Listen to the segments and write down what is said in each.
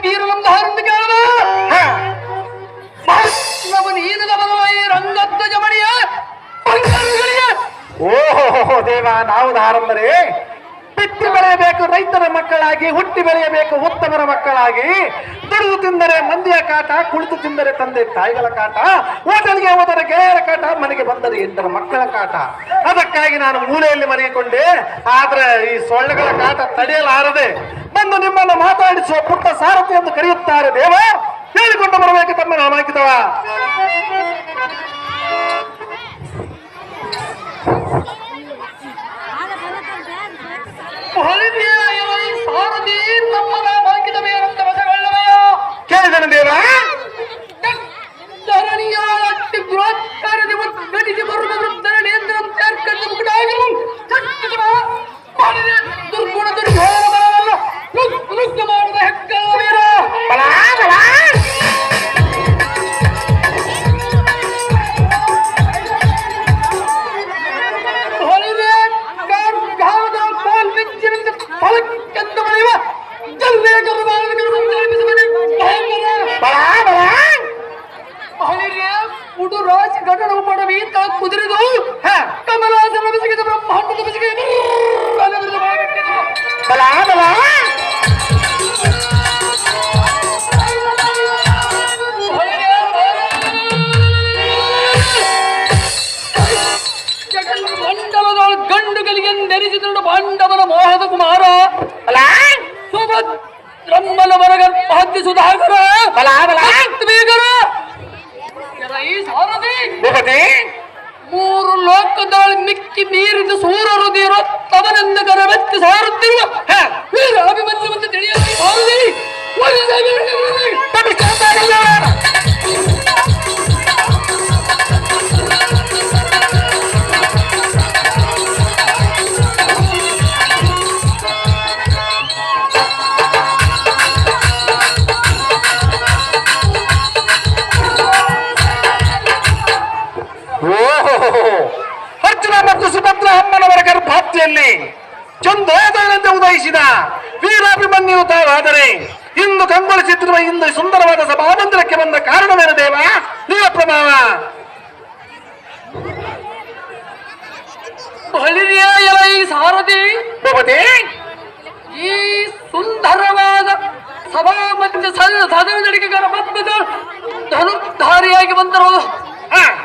ಬೀರನಂದ ಹಾರಂದು ಕೇಳದ ರಂಗದ್ದ ಜಮಣಿಯ ಓಹೋ ದೇವ ನಾವು ಹಾರಂದರೆ ಬಿತ್ತಿ ಬೆಳೆಯಬೇಕು ರೈತರ ಮಕ್ಕಳಾಗಿ, ಹುಟ್ಟಿ ಬೆಳೆಯಬೇಕು ಉತ್ತಮರ ಮಕ್ಕಳಾಗಿ. ದುಡಿದು ತಿಂದರೆ ಮಂದಿಯ ಕಾಟ, ಕುಳಿತು ತಿಂದರೆ ತಂದೆ ತಾಯಿಗಳ ಕಾಟ, ಹೋಟೆಲ್ಗೆ ಹೋದರೆ ಗೆಳೆಯರ ಕಾಟ, ಮನೆಗೆ ಬಂದರೆ ಎಂಟರ ಮಕ್ಕಳ ಕಾಟ. ಅದಕ್ಕಾಗಿ ನಾನು ಮೂಲೆಯಲ್ಲಿ ಮರೆಯಿಕೊಂಡೆ. ಆದ್ರೆ ಈ ಸೊಳ್ಳೆಗಳ ಕಾಟ ತಡೆಯಲಾರದೆ ಬಂದು ನಿಮ್ಮನ್ನು ಮಾತಾಡಿಸುವ ಪುಟ್ಟ ಸಾರಥಿ ಎಂದು ಕರೆಯುತ್ತಾರೆ. ದೇವ ಹೇಳಿಕೊಂಡು ಬರಬೇಕು ತಮ್ಮ ನಾಮಾಂಕಿತವ. ಸಾರಥಿ ನಮ್ಮ ನಾಮಾಂಕಿತ ಬೇರಂತ ವಶಗೊಳ್ಳವೆಯ ಕೇಳಿದನು ದೇವ. ಧರಣಿಯ ಅಟ್ಟಿ ಬೃಹತ್ಕಾರದಿ ಘಟಿಸಿ ಬರುವ ವೃದ್ಧರಣೇಂದ್ರ ಮುಗುಡಾಗಿ ದುರ್ಗುಣ ದುರ್ಭೋಗಗಳಲ್ಲ ನೃತ್ಯ ಮಾಡಿದ ಹೆಕ್ಕಲ್ಲ ವೀರ. ರಾಜ ಗಣನ ಪಡವಿ ಕುದುರೆದು ಕಮಲಾಸನ ಬೆಸಗಿದ ಬ್ರಹ್ಮಾಂಡದ ಬೆಸಗಿ ಮಂಡಲದ ಗಂಡುಗಳಿಗೆ ನೆರೆಸಿದ ಪಾಂಡವನ ಮೋಹದ ಕುಮಾರ ಸುಭದ್ರಮ್ಮನ ವರಗರ್ಭ ಹತ್ತಿ ಸುಧಾಕರ ಬೇಗರ ಈ ಸಾರಥಿ ಮೂರು ಲೋಕದಲ್ಲಿ ಮಿಕ್ಕಿ ಮೀರಿದ ಸೂರರು ತೀರೋ ತವನೆಂದು ಕರವೆತ್ತಿ ಸಾರುತ್ತಿರುವ ವೀರ ಅಭಿಮನ್ಯುವಂತೆ ತಿಳಿಯಲಿ ಸಾರಥಿ. ಅರ್ಜುನ ಮತ್ತು ಸುಭದ್ರ ಅಮ್ಮನವರ ಗರ್ಭಾಪ್ತಿಯಲ್ಲಿ ಚಂದೋದಯನೆಂದು ಉದಯಿಸಿದ ವೀರಾಭಿಮನ್ಯು ತಾವಾದರೆ ಇಂದು ಕಂಗೊಳಿಸುತ್ತಿರುವ ಇಂದು ಸುಂದರವಾದ ಸಭಾಮಂದಿರಕ್ಕೆ ಬಂದ ಕಾರಣವೇನು ದೇವ? ನೀವ ಪ್ರಭಾವ ಈ ಸಾರಥಿ ಈ ಸುಂದರವಾದ ಸಭಾಮಂದಿರ ಸದನಡಿಕೆಗಳ ಮಧ್ಯದ ಧನುಧಾರಿಯಾಗಿ ಬಂದಿರುವುದು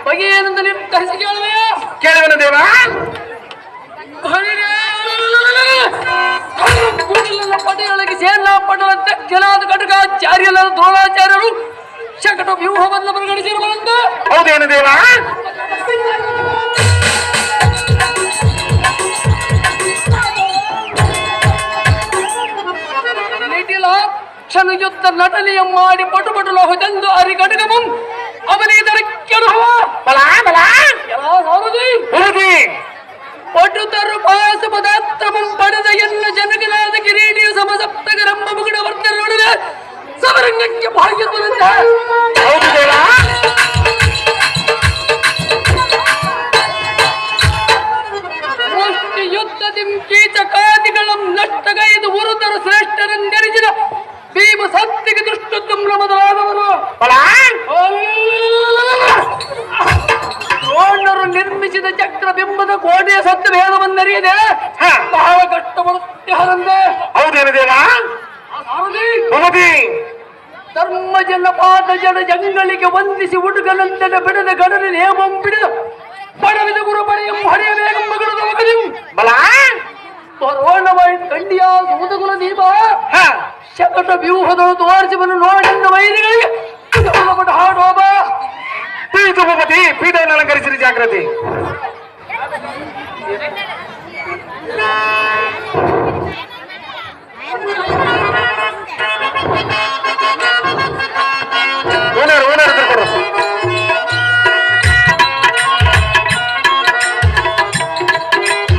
ಬಗೆಯೇನೆಂದು ನಿರ್ಧರಿಸಿ ಕೇಳುವೆಯಾ? ಕೇಳುವನು ದೇವ. ಪಡೆಯೊಳಗೆ ಸೇನಾಪಟವಂತೆ ಕೆಲವಾದ ಘಟಕಾಚಾರ್ಯರ ದ್ರೋಣಾಚಾರ್ಯರು ಶಕಟ ವ್ಯೂಹವನ್ನು ಪರಿಗಣಿಸಿರುವಂತ ಹೌದೇನು ದೇವ? ಕ್ಷಣ ಯುದ್ಧ ನಟನೆಯ ಮಾಡಿ ಪಟುಪಟು ಲೋಹದೆಂದು ಅರಿಗಡಗಮಂ ಅವನಿದರ ಕೆಡುವ ಪಟುತರು ಪಾಸ ಪದಾರ್ಥಮಂ ಪಡೆದ ಎಲ್ಲ ಜನಗಲಾದ ಕಿರೀಟಿಯ ಸಮಸಪ್ತಗರಂಬ ಮುಗುಡ ವರ್ಧನೊಡನೆ ಸಮರಂಗಕ್ಕೆ ಭಾಗಿರುವುದಂತ ಮುಷ್ಟಿ ಯುದ್ಧದಿಂ ಕೀಚಕಾದಿಗಳಂ ನಷ್ಟಗೈದು ಉರುತರು ಶ್ರೇಷ್ಠರೆಂದೆರಿಸಿದ ಭೀಮ ಸತ್ತಿಗೆ ದುಷ್ಟ ಮೊದಲಾದವರು ದ್ರೋಣರು ನಿರ್ಮಿಸಿದ ಚಕ್ರ ಬಿಂಬದ ಕೋಟೆಯ ಸತ್ತ ಭೇದವನ್ನರಿಯದೆ ಬಹಳ ಕಷ್ಟಪಡುತ್ತೆ ಹರಂದೆ. ಹೌದೇನು ದೇವ? ಧರ್ಮ ಜನಪಾದ ಜನ ಜಂಗಳಿಗೆ ವಂದಿಸಿ ಉಡುಗಲಂತನ ಬಿಡದ ಗಡನ ನೇಮಂ ಬಿಡದ ಪಡವಿದ ಗುರು ಪಡೆಯ ಹಡೆಯ ಬೇಗಂ ಮಗಡದ ಮಗದಿಂ ದ್ರೋಣವಾಯಿ ಕಂಡಿಯ ಸೂತಗುಲ ದೀಪ ಶಕಟ ವ್ಯೂಹದ ತೋರಿಸಿವನ್ನು ನೋಡಿದ ವೈರಿಗಳಿಗೆ ಹಾಡೋಬ ಪೀಠವನ್ನು ಅಲಂಕರಿಸಿದ ಜಾಗೃತಿ